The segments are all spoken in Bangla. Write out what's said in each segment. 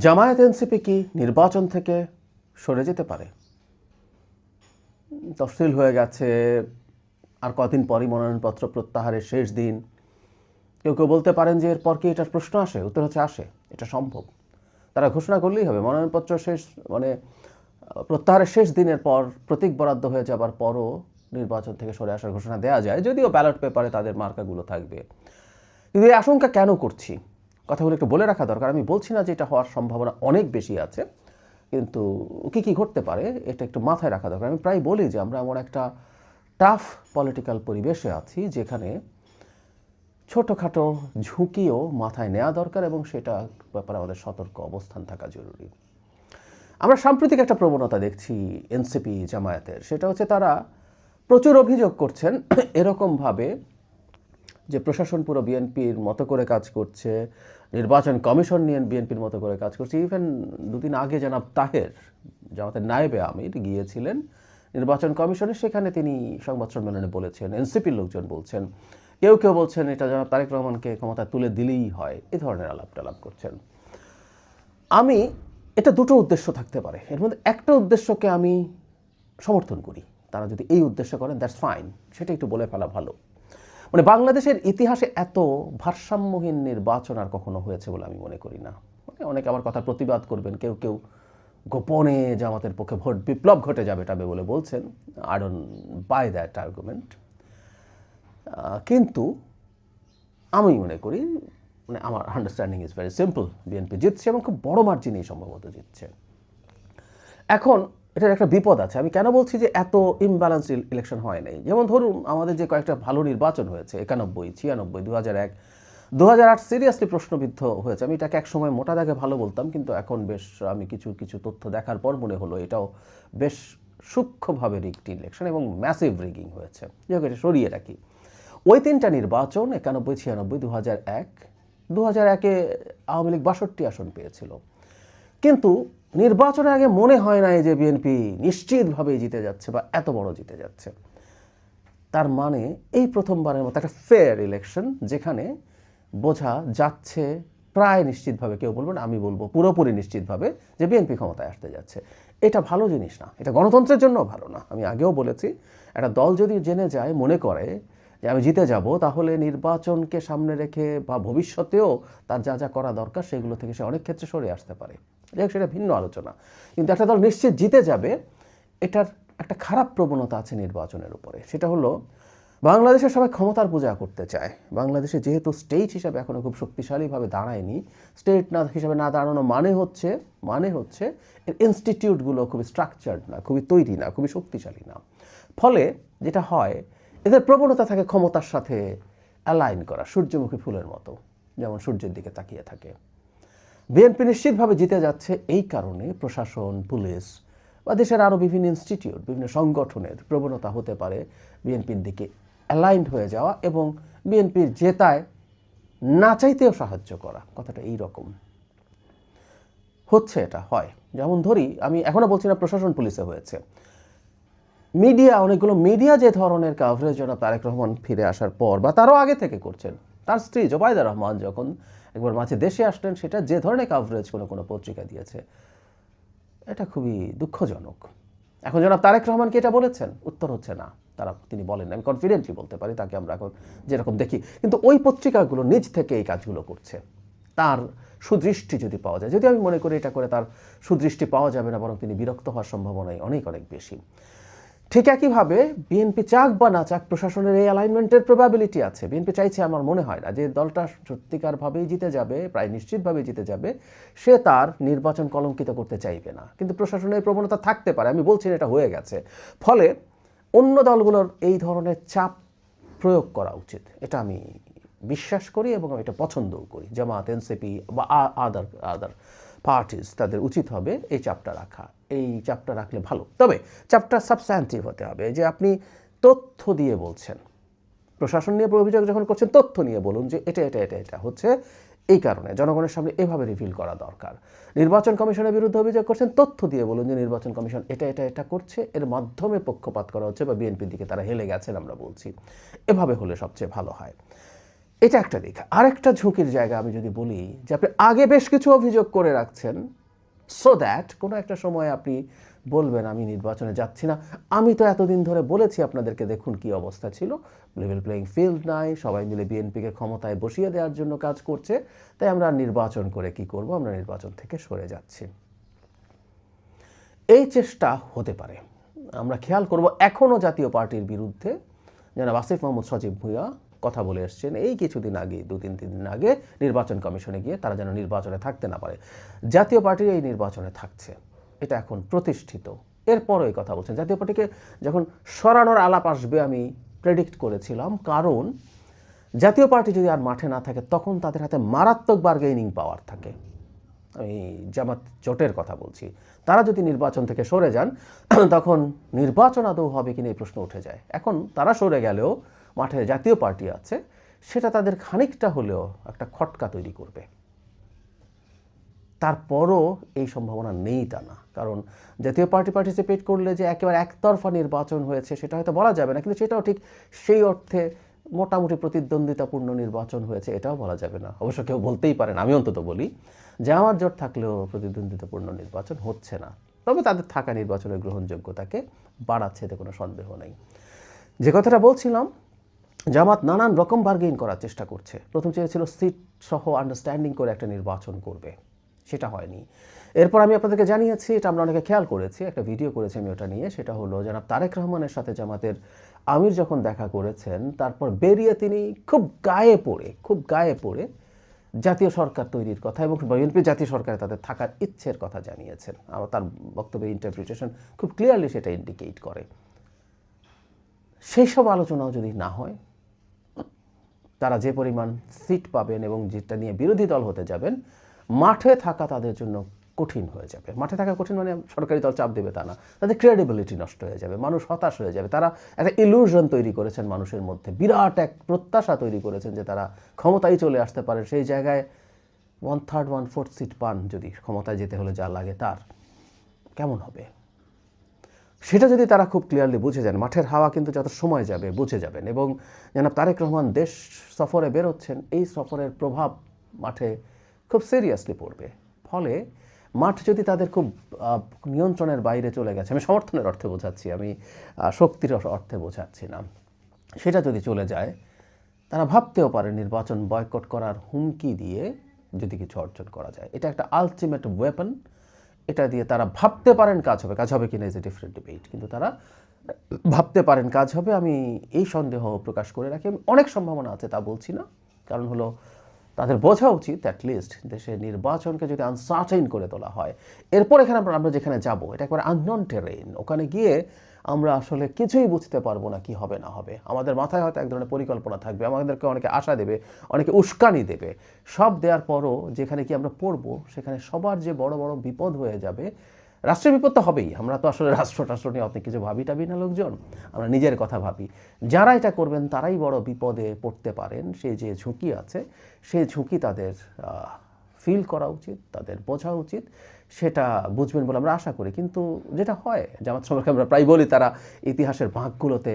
জামায়াত এনসিপি কি নির্বাচন থেকে সরে যেতে পারে? তফসিল হয়ে গেছে, আর কদিন পরই মনোনয়নপত্র প্রত্যাহারের শেষ দিন। কেউ কেউ বলতে পারেন যে এরপর কি এটার প্রশ্ন আসে? উত্তর হচ্ছে আসে, এটা সম্ভব। তারা ঘোষণা করলেই হবে মনোনয়নপত্র শেষ, মানে প্রত্যাহারের শেষ দিনের পর প্রতীক বরাদ্দ হয়ে যাবার পরও নির্বাচন থেকে সরে আসার ঘোষণা দেওয়া যায়, যদিও ব্যালট পেপারে তাদের মার্কাগুলো থাকবে। কিন্তু এই আশঙ্কা কেন করছি, কথাগুলো একটু বলে রাখা দরকার। আমি বলছি না যে এটা হওয়ার সম্ভাবনা অনেক বেশি আছে, কিন্তু কী কী ঘটতে পারে এটা একটু মাথায় রাখা দরকার। আমি প্রায় বলি যে আমরা এমন একটা টাফ পলিটিক্যাল পরিবেশে আছি যেখানে ছোটোখাটো ঝুঁকিও মাথায় নেওয়া দরকার এবং সেটা ব্যাপারে আমাদের সতর্ক অবস্থান থাকা জরুরি। আমরা সাম্প্রতিক একটা প্রবণতা দেখছি এনসিপি জামায়াতের, সেটা হচ্ছে তারা প্রচুর অভিযোগ করছেন এরকমভাবে যে প্রশাসন পুরো বিএনপির মতো করে কাজ করছে, নির্বাচন কমিশন নিয়ে বিএনপির মতো করে কাজ করছে। ইভেন দুদিন আগে জনাব তাহের, জামাতের নায়েবে আমির, গিয়েছিলেন নির্বাচন কমিশনে, সেখানে তিনি সংবাদ সম্মেলনে বলেছেন, এনসিপির লোকজন বলছেন, কেউ কেউ বলছেন এটা জনাব তারেক রহমানকে ক্ষমতা তুলে দিলেই হয়, এ ধরনের আলাপ টালাপ করছেন। আমি এটা দুটো উদ্দেশ্য থাকতে পারে, এর মধ্যে একটা উদ্দেশ্যকে আমি সমর্থন করি। তারা যদি এই উদ্দেশ্য করেন দ্যাটস ফাইন, সেটা একটু বলে ফেলা ভালো। মানে বাংলাদেশের ইতিহাসে এত ভারসাম্যহীন নির্বাচন আর কখনো হয়েছে বলে আমি মনে করি না। মানে অনেকে আমার কথা প্রতিবাদ করবেন, কেউ কেউ গোপনে জামাতের পক্ষে ভোট বিপ্লব ঘটে যাবে টাবে বলে বলছেন। I don't by that argument. কিন্তু আমি মনে করি, মানে আমার understanding is very simple, BNP জিতছে এবং খুব বড় মার্জিনেই সম্ভবত জিতছে। এখন এটার একটা বিপদ আছে। আমি কেন বলছি যে এত ইমব্যালেন্স ইলেকশন হয় নাই? যেমন ধরুন আমাদের যে কয়েকটা ভালো নির্বাচন হয়েছে, 91, 96, 2001, 2008 সিরিয়াসলি প্রশ্নবিদ্ধ হয়েছে। আমি এটাকে এক সময় মোটা দাগে ভালো বলতাম, কিন্তু এখন বেশ আমি কিছু কিছু তথ্য দেখার পর মনে হলো এটাও বেশ সূক্ষ্মভাবে রিগড ইলেকশন এবং ম্যাসিভ রিগিং হয়েছে। যাই হোক, এটা সরিয়ে রাখি। ওই তিনটা নির্বাচন 91, 96, 2001, 2001-এ আওয়ামী লীগ 62 আসন পেয়েছিল। কিন্তু নির্বাচনের আগে মনে হয় না যে বিএনপি নিশ্চিতভাবে জিতে যাচ্ছে বা এত বড় জিতে যাচ্ছে। তার মানে এই প্রথমবারের মতো একটা ফেয়ার ইলেকশন, যেখানে বোঝা যাচ্ছে প্রায় নিশ্চিতভাবে, কেউ বলবেন, আমি বলবো পুরোপুরি নিশ্চিতভাবে, যে বিএনপি ক্ষমতায় আসতে যাচ্ছে। এটা ভালো জিনিস না, এটা গণতন্ত্রের জন্য ভালো না। আমি আগেও বলেছি, একটা দল যদি জেনে যায়, মনে করে যে আমি জিতে যাব, তাহলে নির্বাচনকে সামনে রেখে বা ভবিষ্যতেও তার যা যা করা দরকার সেগুলো থেকে সে অনেক ক্ষেত্রে সরে আসতে পারে। যাই হোক, সেটা ভিন্ন আলোচনা। কিন্তু একটা দল নিশ্চিত জিতে যাবে, এটার একটা খারাপ প্রবণতা আছে নির্বাচনের উপরে। সেটা হলো, বাংলাদেশের সবাই ক্ষমতার পূজা করতে চায়। বাংলাদেশে যেহেতু স্টেট হিসাবে এখনও খুব শক্তিশালীভাবে দাঁড়ায়নি, স্টেট না হিসাবে না দাঁড়ানো মানে হচ্ছে এর ইনস্টিটিউটগুলো খুবই স্ট্রাকচার্ড না, খুবই তৈরি না, খুবই শক্তিশালী না। ফলে যেটা হয়, এদের প্রবণতা থাকে ক্ষমতার সাথে অ্যালাইন করা, সূর্যমুখী ফুলের মতো, যেমন সূর্যের দিকে তাকিয়ে থাকে। বিএনপি নিশ্চিতভাবে জিতে যাচ্ছে এই কারণে প্রশাসন, পুলিশ বা দেশের আরও বিভিন্ন ইনস্টিটিউট, বিভিন্ন সংগঠনের প্রবণতা হতে পারে বিএনপির দিকে অ্যালাইন্ড হয়ে যাওয়া এবং বিএনপির জেতায় না চাইতেও সাহায্য করা। কথাটা এই রকম হচ্ছে, এটা হয়। যেমন ধরি, আমি এখনও বলছি না প্রশাসন পুলিশে হয়েছে, মিডিয়া, অনেকগুলো মিডিয়া যে ধরনের কাভারেজ জনাব তারেক রহমান ফিরে আসার পর বা তারও আগে থেকে করছেন, তার স্ত্রী জোবাইদা রহমান যখন একবার মাঝে দেশে আসলেন, সেটা যে ধরনের কাভারেজ কোনো পত্রিকা দিয়েছে, এটা খুবই দুঃখজনক। এখন জনাব তারেক রহমান কি এটা বলেছেন? উত্তর হচ্ছে না, তিনি বলেন। আমি কনফিডেন্টলি বলতে পারি, তাকে আমরা এখন যেরকম দেখি। কিন্তু ওই পত্রিকাগুলো নিজ থেকে এই কাজগুলো করছে। তার সুদৃষ্টি যদি পাওয়া যায়, যদি আমি মনে করি এটা করে তার সুদৃষ্টি পাওয়া যাবে না, বরং তিনি বিরক্ত হওয়ার সম্ভাবনাই অনেক অনেক বেশি। ঠিক একইভাবে বিএনপি চাক বা না চাক, প্রশাসনের এই অ্যালাইনমেন্টের প্রবাবিলিটি আছে। বিএনপি চাইছে, আমার মনে হয় না যে দলটা সত্যিকারভাবেই জিতে যাবে, প্রায় নিশ্চিতভাবে জিতে যাবে, সে তার নির্বাচন কলঙ্কিত করতে চাইবে না। কিন্তু প্রশাসনের প্রবণতা থাকতে পারে, আমি বলছি না এটা হয়ে গেছে। ফলে অন্য দলগুলোর এই ধরনের চাপ প্রয়োগ করা উচিত, এটা আমি বিশ্বাস করি এবং আমি এটা পছন্দও করি। জামাত, এনসিপি বা আদার পার্টিস, তাদের উচিত হবে এই চাপটা রাখা। এই চাপটা রাখলে ভালো, তবে চাপটা সাবস্ট্যান্টিভ হতে হবে। যে আপনি তথ্য দিয়ে বলছেন, প্রশাসন নিয়ে অভিযোগ যখন করছেন, তথ্য নিয়ে বলুন যে এটা এটা এটা এটা হচ্ছে এই কারণে, জনগণের সামনে এভাবে রিভিল করা দরকার। নির্বাচন কমিশনের বিরুদ্ধে অভিযোগ করছেন, তথ্য দিয়ে বলুন যে নির্বাচন কমিশন এটা এটা এটা করছে, এর মাধ্যমে পক্ষপাত করা হচ্ছে বা বিএনপির দিকে তারা হেলে গেছেন, আমরা বলছি। এভাবে হলে সবচেয়ে ভালো হয়। এটা একটা দিক। আরেকটা ঝুঁকির জায়গা আমি যদি বলি যে আপনি আগে বেশ কিছু অভিযোগ করে রাখছেন, সো দ্যাট কোনো একটা সময় আপনি বলবেন আমি নির্বাচনে যাচ্ছি না, আমি তো এতদিন ধরে বলেছি আপনাদেরকে, দেখুন কি অবস্থা ছিল, লেভেল প্লেয়িং ফিল্ড নাই, সবাই মিলে বিএনপিকে ক্ষমতায় বসিয়ে দেওয়ার জন্য কাজ করছে, তাই আমরা নির্বাচন করে কি করব, আমরা নির্বাচন থেকে সরে যাচ্ছি। এই চেষ্টা হতে পারে। আমরা খেয়াল করব এখনও জাতীয় পার্টির বিরুদ্ধে জনাব আসিফ মাহমুদ সজীব ভুঁইয়া কথা বলে এসছেন এই কিছুদিন আগে, 2-3 দিন আগে নির্বাচন কমিশনে গিয়ে তারা যেন নির্বাচনে থাকতে না পারে। জাতীয় পার্টি এই নির্বাচনে থাকছে, এটা এখন প্রতিষ্ঠিত। এরপরও এই কথা বলছেন। জাতীয় পার্টিকে যখন সরানোর আলাপ আসবে আমি প্রেডিক্ট করেছিলাম, কারণ জাতীয় পার্টি যদি আর মাঠে না থাকে তখন তাদের হাতে মারাত্মক বার্গেনিং পাওয়ার থাকে। আমি জামাত জোটের কথা বলছি। তারা যদি নির্বাচন থেকে সরে যান তখন নির্বাচন আদৌ হবে কিনা এই প্রশ্ন উঠে যায়। এখন তারা সরে গেলেও মাঠে জাতীয় পার্টি আছে, সেটা তাদের খানিকটা হলেও একটা খটকা তৈরি করবে। তারপরও এই সম্ভাবনা নেই তা না, কারণ জাতীয় পার্টি পার্টিসিপেট করলে যে একেবারে একতরফা নির্বাচন হয়েছে সেটা হয়তো বলা যাবে না, কিন্তু সেটাও ঠিক সেই অর্থে মোটামুটি প্রতিদ্বন্দ্বিতাপূর্ণ নির্বাচন হয়েছে এটাও বলা যাবে না। অবশ্য কেউ বলতেই পারেন, আমি অন্তত বলি যে আমার জোট থাকলেও প্রতিদ্বন্দ্বিতাপূর্ণ নির্বাচন হচ্ছে না, তবে তাদের থাকা নির্বাচনের গ্রহণযোগ্যতাকে বাড়াচ্ছে, এতে কোনো সন্দেহ নেই। যে কথাটা বলছিলাম, জামাত নানান রকম বার্গেইন করার চেষ্টা করছে। প্রথম চেয়েছিল সিট সহ আন্ডারস্ট্যান্ডিং করে একটা নির্বাচন করবে, সেটা হয়নি। এরপর আমি আপনাদেরকে জানিয়েছি, এটা আমরা অনেকে খেয়াল করেছি, একটা ভিডিও করেছি আমি ওটা নিয়ে, সেটা হলো জনাব তারেক রহমানের সাথে জামাতের আমির যখন দেখা করেছেন তারপর বেরিয়ে তিনি খুব গায়ে পড়ে জাতীয় সরকার তৈরির কথা এবং বিএনপি জাতীয় সরকারে তাদের থাকার ইচ্ছের কথা জানিয়েছেন। আমার তার বক্তব্যের ইন্টারপ্রিটেশন খুব ক্লিয়ারলি সেটা ইন্ডিকেট করে। সেই সব আলোচনাও যদি না হয়, তারা যে পরিমাণ সিট পাবেন এবং যেটা নিয়ে বিরোধী দল হতে যাবেন, মাঠে থাকা তাদের জন্য কঠিন হয়ে যাবে। মাঠে থাকা কঠিন মানে সরকারি দল চাপ দেবে তা না, তাদের ক্রেডিবিলিটি নষ্ট হয়ে যাবে, মানুষ হতাশ হয়ে যাবে। তারা একটা ইলিউশন তৈরি করেছেন মানুষের মধ্যে, বিরাট এক প্রত্যাশা তৈরি করেছেন যে তারা ক্ষমতায় চলে আসতে পারে। সেই জায়গায় 1/3 1/4 সিট পান যদি ক্ষমতায় যেতে হলে যা লাগে, তার কেমন হবে? সেটা যদি তারা খুব ক্লিয়ারলি বুঝে যান, মাঠের হাওয়া কিন্তু যত সময় যাবে বুঝে যাবেন। এবং জনাব তারেক রহমান দেশ সফরে বেরোচ্ছেন, এই সফরের প্রভাব মাঠে খুব সিরিয়াসলি পড়বে। ফলে মাঠ যদি তাদের খুব নিয়ন্ত্রণের বাইরে চলে গেছে, আমি সমর্থনের অর্থে বোঝাচ্ছি, আমি শক্তির অর্থে বোঝাচ্ছি না, সেটা যদি চলে যায়, তারা ভাবতেও পারে নির্বাচন বয়কট করার হুমকি দিয়ে যদি কিছু অর্জন করা যায়। এটা একটা আলটিমেট ওয়েপন। এটা দিয়ে তারা ভাবতে পারেন কাজ হবে কিনা ইজ এ ডিফারেন্ট ডিবেট, কিন্তু তারা ভাবতে পারেন কাজ হবে। আমি এই সন্দেহ প্রকাশ করে রাখি, অনেক সম্ভাবনা আছে তা বলছি না, কারণ হলো তাদের বোঝা উচিত অ্যাটলিস্ট দেশে নির্বাচনকে যদি আনসার্টেইন করে তোলা হয়, এরপর এখানে আমরা যেখানে যাব এটা একবারে আননোন টেরেইন, ওখানে গিয়ে আমরা আসলে কিছুই বুঝতে পারবো না কি হবে না হবে। আমাদের মাথায় হয়তো এক ধরনের পরিকল্পনা থাকবে, আমাদেরকে অনেকে আশা দেবে, অনেকে উস্কানি দেবে, সব দেওয়ার পরও যেখানে কি আমরা পড়বো সেখানে সবার যে বড় বড় বিপদ হয়ে যাবে। রাষ্ট্রের বিপদ তো হবেই, আমরা তো আসলে রাষ্ট্র নিয়ে অনেক কিছু ভাবি টাবি না লোকজন, আমরা নিজের কথা ভাবি। যারা এটা করবেন তারাই বড় বিপদে পড়তে পারেন, সেই যে ঝুঁকি আছে সেই ঝুঁকি তাদের ফিল করা উচিত, তাদের বোঝা উচিত, সেটা বুঝবেন বলে আমরা আশা করি। কিন্তু যেটা হয়, জামাত সম্পর্কে আমরা প্রায় বলি তারা ইতিহাসের ভাগগুলোতে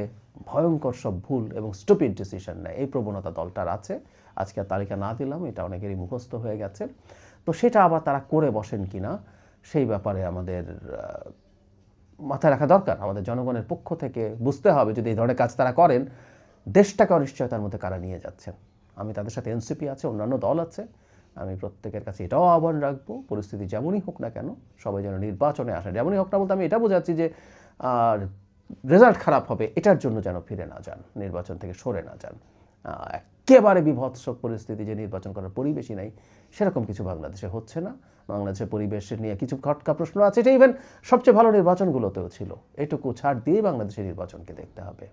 ভয়ঙ্কর সব ভুল এবং স্টুপিড ডিসিশন নেয়, এই প্রবণতা দলটার আছে। আজকে আর তালিকা না দিলাম, এটা অনেকেরই মুখস্থ হয়ে গেছে। তো সেটা আবার তারা করে বসেন কিনা সেই ব্যাপারে আমাদের মাথায় রাখা দরকার। আমাদের জনগণের পক্ষ থেকে বুঝতে হবে, যদি এই ধরনের কাজ তারা করেন, দেশটাকে অনিশ্চয়তার মধ্যে কারা নিয়ে যাচ্ছেন। আমি তাদের সাথে এনসিপি আছে, অন্যান্য দল আছে, আমি প্রত্যেকের কাছে এটাও আহ্বান রাখবো, পরিস্থিতি যেমনই হোক না কেন সবাই যেন নির্বাচনে আসেন। যেমনই হোক না বলতে আমি এটা বোঝাচ্ছি যে রেজাল্ট খারাপ হবে এটার জন্য যেন ফিরে না যান, নির্বাচন থেকে সরে না যান। একেবারে বিভৎস পরিস্থিতি যে নির্বাচন করার পরিবেশই নাই, সেরকম কিছু বাংলাদেশে হচ্ছে না। বাংলাদেশের পরিবেশের নিয়ে কিছু খটকা প্রশ্ন আছে, এটা ইভেন সবচেয়ে ভালো নির্বাচনগুলোতেও ছিল। এটুকু ছাড় দিয়ে বাংলাদেশের নির্বাচনকে দেখতে হবে।